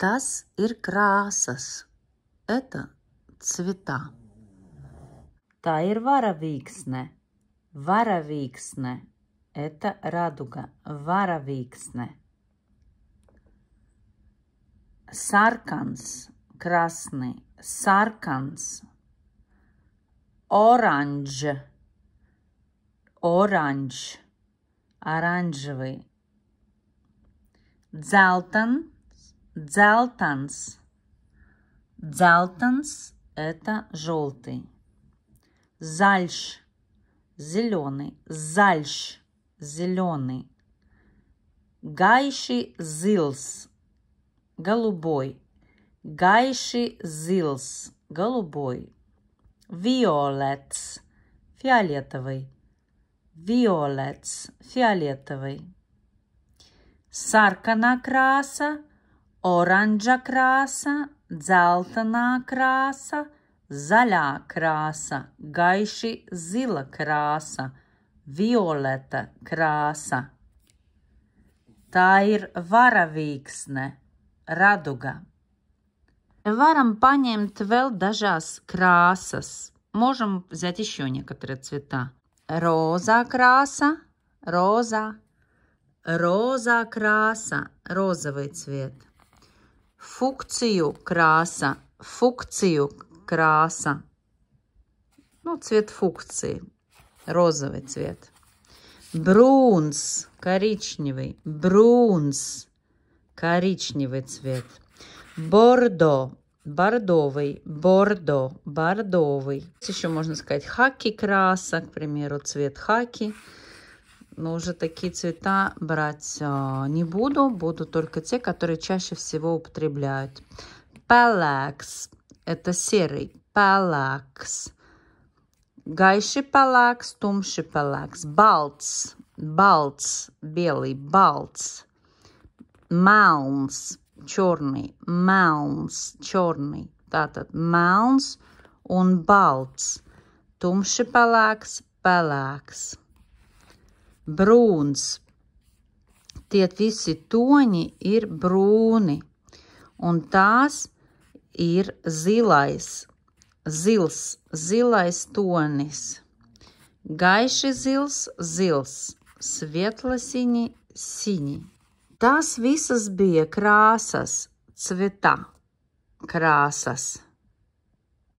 Tas ir krāsas. Это цвета. Tā ir varavīksne. Varavīksne. Это радуга. Varavīksne. Sarkans. Krasный. Sarkans. Oranž. Oranž. Оранжевый. Dzeltens. Dzeltens. Dzeltens – это желтый. Zaļš – зеленый. Zaļš – зеленый. Gaiši zils – голубой. Gaiši zils – голубой. Violets – фиолетовый. Violets – фиолетовый. Sarkanā krāsa, oranža krāsa, dzeltenā krāsa, zaļā krāsa, gaiši zila krāsa, violeta krāsa. Tā ir varavīksne, raduga. Varam paņemt vēl dažās krāsas. Можем взять еще некоторые цвета. Роза краса, роза. Роза краса, розовый цвет. Фукцию краса, фукцию краса. Ну, цвет фукции, розовый цвет. Брунс, коричневый. Брунс, коричневый цвет. Бордо, бордовый. Бордо, бордовый. Еще можно сказать хаки краса, к примеру, цвет хаки. Но уже такие цвета брать не буду. Буду только те, которые чаще всего употребляют. Pelēks – это серый. Pelēks. Gaiši pelēks, tumši pelēks. Balts. Balts – белый. Balts. Melns – черный. Melns – черный. Tātad melns un balts. Tumši pelēks, pelēks. Brūns. Tie visi toņi ir brūni, un tās ir zilais, zils, zilais tonis. Gaiši zils, zils, svietla-siņi, siņi. Tās visas bija krāsas, cveta krāsas.